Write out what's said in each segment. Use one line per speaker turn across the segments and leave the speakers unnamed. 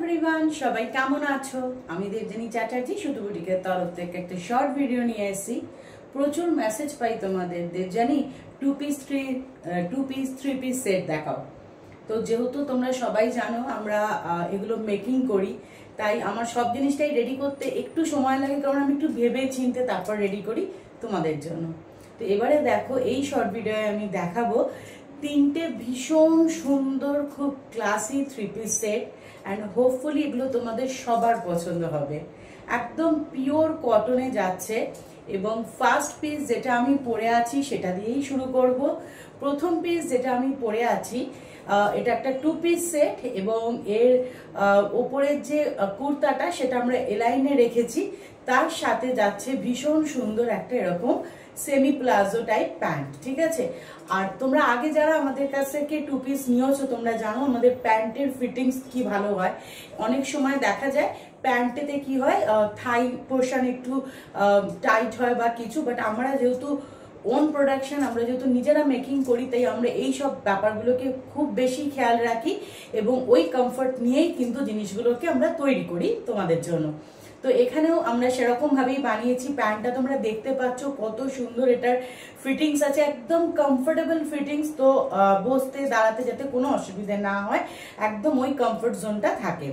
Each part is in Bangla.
এভরিওয়ান, সবাই কেমন আছো? আমি দেবযানী চ্যাটার্জি শুধু বুটিকের তরফ থেকে একটা শর্ট ভিডিও নিয়ে এসেছি। প্রচুর মেসেজ পাই তোমাদের, Debjani two piece three piece set দেখাও। তো যেহেতু তোমরা সবাই জানো আমরা এগুলো মেকিং করি, তাই আমার সব জিনিসটাই রেডি করতে একটু সময় লাগে, কারণ আমি একটু ভেবে চিনতে তারপর রেডি করি তোমাদের জন্য। তো এবারে দেখো, এই শর্ট ভিডিওয়ে আমি দেখাবো তিনটে ভীষণ সুন্দর খুব classy three piece set, and hopefully এগুলো তোমাদের সবার পছন্দ হবে। একদম পিওর কটনে যাচ্ছে, এবং ফার্স্ট পিস যেটা আমি পরে আছি সেটা দিয়েই শুরু করব। প্রথম পিস যেটা আমি পরে আছি এটা একটা টু পিস সেট, এবং এর ওপরের যে কুর্তাটা সেটা আমরা এলাইনে রেখেছি, তার সাথে যাচ্ছে ভীষণ সুন্দর একটা এরকম সেমি প্লাজো টাইপ প্যান্ট। ঠিক আছে, আর তোমরা আগে যারা আমাদের কাছ থেকে টু পিস নিয়েছো তোমরা জানো আমাদের প্যান্টের ফিটিংস কি ভালো হয়। অনেক সময় দেখা যায় প্যান্টেতে কি হয়, থাই পোর্শন একটু টাইট হয় বা কিছু, বাট আমরা যেহেতু ওন প্রোডাকশন, আমরা যেহেতু নিজেরা মেকিং করি, তাই আমরা এই সব ব্যাপারগুলোকে খুব বেশি খেয়াল রাখি, এবং ওই কমফর্ট নিয়েই কিন্তু জিনিসগুলোকে আমরা তৈরি করি তোমাদের জন্য। তো এখানেও আমরা সেরকম ভাবেই বানিয়েছি। প্যান্টটা তোমরা দেখতে পাচ্ছ কত সুন্দর এটার ফিটিংস আছে, একদম কমফোর্টেবল ফিটিংস। তো বসতে দাঁড়াতে যাতে কোনো অসুবিধা না হয়, একদম ওই কমফোর্ট জোনটা থাকে।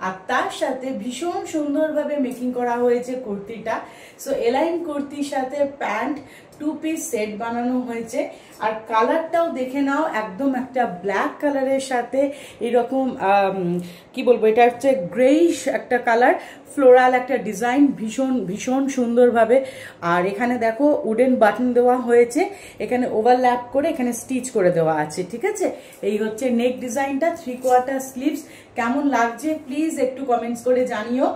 আর তার সাথে ভীষণ সুন্দরভাবে মেকিং করা হয়েছে কুর্তিটা। সো এলাইন কুর্তির সাথে প্যান্ট টু পিস সেট বানানো হয়েছে। আর কালারটাও দেখে নাও, একদম একটা ব্ল্যাক কালারের সাথে এরকম কি বলবো, এটা হচ্ছে গ্রেইশ একটা কালার, ফ্লোরাল একটা ডিজাইন, ভীষণ ভীষণ সুন্দরভাবে। আর এখানে দেখো উডেন বাটন দেওয়া হয়েছে, এখানে ওভারল্যাপ করে এখানে স্টিচ করে দেওয়া আছে। ঠিক আছে, এই হচ্ছে নেক ডিজাইনটা, 3/4 স্লিভস। কেমন লাগছে প্লিজ একটু কমেন্টস করে জানিও।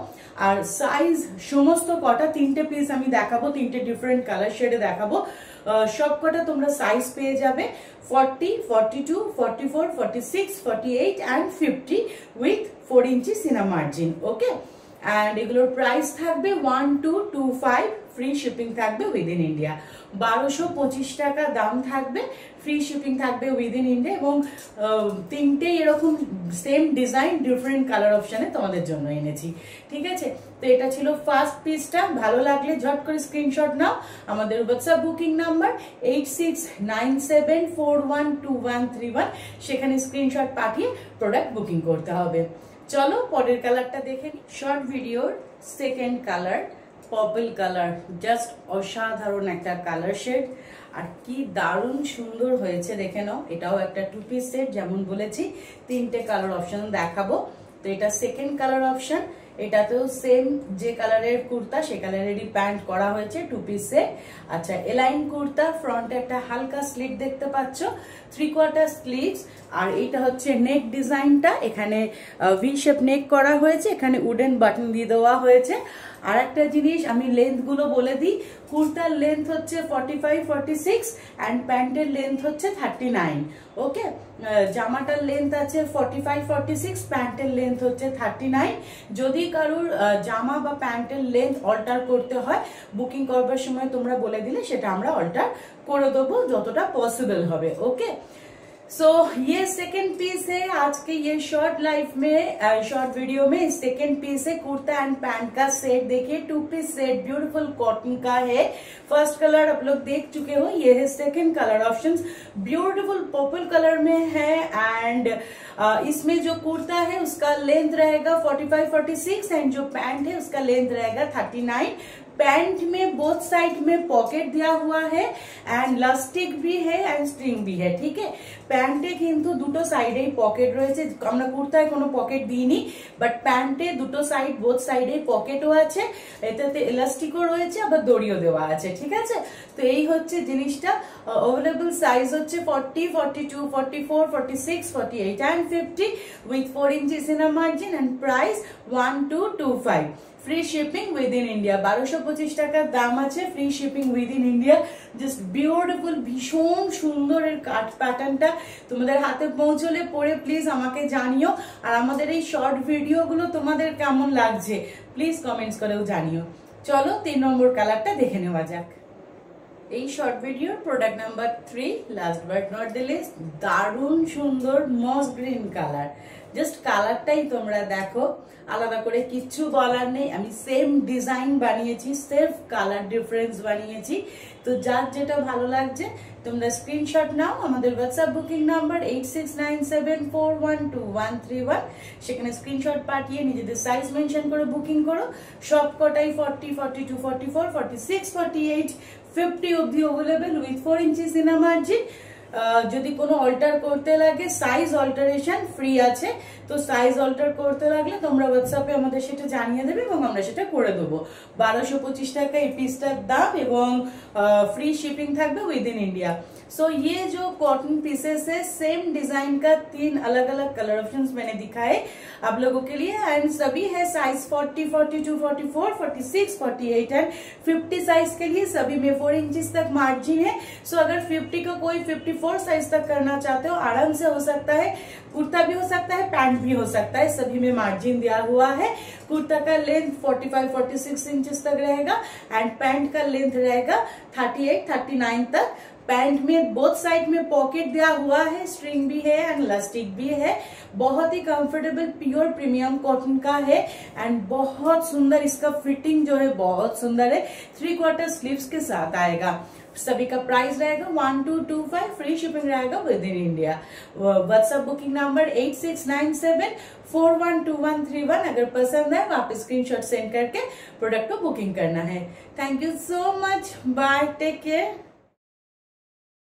আর সাইজ সমস্ত কটা, তিনটে পিস আমি দেখাবো, তিনটে ডিফারেন্ট কালার শেডে দেখাবো। সব কটা তোমরা সাইজ পেয়ে যাবে 40, 42, 44, 46, 48 and 50 with 4 inches সিনা মার্জিন। ওকে, অ্যান্ড এগুলোর প্রাইস থাকবে 1225, ফ্রি শিপিং থাকবে উইদিন ইন্ডিয়া। 1225 টাকা দাম থাকবে, ফ্রি শিপিং থাকবে উইদিন ইন্ডিয়া, এবং তিনটে এরকম সেম ডিজাইন ডিফারেন্ট কালার অপশানে তোমাদের জন্য এনেছি। ঠিক আছে, তো এটা ছিল ফার্স্ট পিসটা। ভালো লাগলে ঝট করে স্ক্রিনশট নাও। আমাদের হোয়াটসঅ্যাপ বুকিং নাম্বার 8697412131, সেখানে স্ক্রিনশট পাঠিয়ে প্রোডাক্ট বুকিং করতে হবে। চলো পরের কালারটা দেখে নিই। শর্ট ভিডিওর second colour purple colour, just অসাধারণ একটা কালার শেড, আর কি দারুণ সুন্দর হয়েছে দেখে নাও। এটাও একটা টু পিস সেট, যেমন বলেছি তিনটে কালার অপশন দেখাবো। তো এটা সেকেন্ড কালার অপশন, এটাতেও সেম যে কালারের কুর্তা সে কালারেরই প্যান্ট করা হয়েছে, টু পিস সেট। আচ্ছা, এলাইন কুর্তা, ফ্রন্টে একটা হালকা স্লিট দেখতে পাচ্ছ, 3/4 স্লিভস। আর এইটা হচ্ছে নেক ডিজাইনটা, এখানে ভি শেপ নেক করা হয়েছে, এখানে উডেন বাটন দিয়ে দেওয়া হয়েছে। আর একটা জিনিস আমি লেন্থ গুলো বলে দিই, কুর্তার লেন্থ হচ্ছে 45, 46 অ্যান্ড প্যান্টের লেন্থ হচ্ছে 39। ওকে, জামাটার লেন্থ আছে 45, 46, প্যান্টের লেন্থ হচ্ছে 39। যদি কারোর জামা বা প্যান্টের লেন্থ অল্টার করতে হয়, বুকিং করবার সময় তোমরা বলে দিলে সেটা আমরা অল্টার করে দেবো যতটা पॉसिबल হবে। ओके, सो ये सेकेंड पीस है आज के ये शॉर्ट लाइफ में, शॉर्ट वीडियो में सेकेंड पीस है कुर्ता एंड पैंट का सेट। देखिए two piece set beautiful cotton का है। फर्स्ट कलर आप लोग देख चुके हो, ये है second colour options, beautiful purple colour में है। एंड इसमें जो कुर्ता है उसका लेंथ रहेगा 45, 46 एंड जो पैंट है उसका लेंथ रहेगा 39। पैंट में बोथ साइड में पॉकेट दिया हुआ है, एंड लास्टिक भी है एंड स्ट्रिंग भी है। ठीक है, প্যান্টে কিন্তু দুটো সাইডে পকেট রয়েছে, আমরা কুর্তায় কোনো পকেট দিইনি, বাট প্যান্টে দুটো সাইড বোথ সাইডে পকেটও আছে, এটাতে ইলাস্টিকও রয়েছে, আবার দড়িও দেওয়া আছে। ঠিক আছে, তো এই হচ্ছে জিনিসটা। অ্যাভেলেবল সাইজ হচ্ছে 40, 42, 44, 46, 48 and 50 with 4 inches inner margin, and price 1225, free shipping within India. 1225 টাকার দাম আছে, free shipping within India. Just beautiful, ভীষণ সুন্দর এর কাট প্যাটার্নটা। তোমাদের হাতে পৌঁছলে পরে প্লিজ আমাকে জানিও, আর আমাদের এই শর্ট ভিডিওগুলো তোমাদের কেমন লাগছে প্লিজ কমেন্টস করেও জানিও। চলো 3 নম্বর কালারটা দেখে নেওয়া যাক। এই শর্ট ভিডিওর product number 3, last but not the least, দারুণ সুন্দর মস গ্রিন কালার। জাস্ট কালারটাই তোমরা দেখো, আলাদা করে কিচ্ছু বলার নেই। আমি সেম ডিজাইন বানিয়েছি, সেলফ কালার ডিফারেন্স বানিয়েছি। তো যার যেটা ভালো লাগছে তোমরা স্ক্রিনশট নাও। আমাদের হোয়াটসঅ্যাপ বুকিং নাম্বার 8697412131, সেখানে স্ক্রিনশট পাঠিয়ে নিজেদের সাইজ মেনশন করে বুকিং করো। সব কটাই 40, 42, 44, 46, 48, 50 অবধি অ্যাভেলেবেল উইথ 4 ইঞ্চি সিনা মার্জিন। যদি কোনো অল্টার করতে লাগে সাইজ অল্টারেশন ফ্রি আছে, তো সাইজ অল্টার করতে লাগলে তোমরা হোয়াটসঅ্যাপে আমাদের সেটা জানিয়ে দেবে এবং আমরা সেটা করে দেবো। 1225 টাকা এই পিসটার দাম এবং फ्री शिपिंग থাকবে উইদ इन इंडिया। सो ये जो कॉटन पीसेस है सेम डिजाइन का 3 अलग अलग कलर ऑप्शंस मैंने दिखाए आप लोगों के लिए, एंड सभी है साइज 40, 42, 44, 46, 48 एंड 50 साइज के लिए। सभी में 4 इंचेस तक मार्जिन है। सो अगर 50 को कोई 54 साइज तक करना चाहते हो आराम से हो सकता है। कुर्ता भी हो सकता है, पैंट भी हो सकता है, सभी में मार्जिन दिया हुआ है। कुर्ता का लेंथ 45, 46 इंचेस तक रहेगा एंड पैंट का लेंथ रहेगा 38, 39 तक। पैंट में बोथ साइड में पॉकेट दिया हुआ है, स्ट्रिंग भी है एंड इलास्टिक भी है। बहुत ही कंफर्टेबल प्योर प्रीमियम कॉटन का है एंड बहुत सुंदर इसका फिटिंग जो है बहुत सुंदर है। 3/4 स्लीव्स के साथ आएगा। सभी का प्राइस रहेगा 1225, फ्री शिपिंग रहेगा within India. WhatsApp booking number 8697412131। अगर पसंद है तो आप स्क्रीनशॉट सेंड करके प्रोडक्ट को बुकिंग करना है। Thank you so much, bye, take care.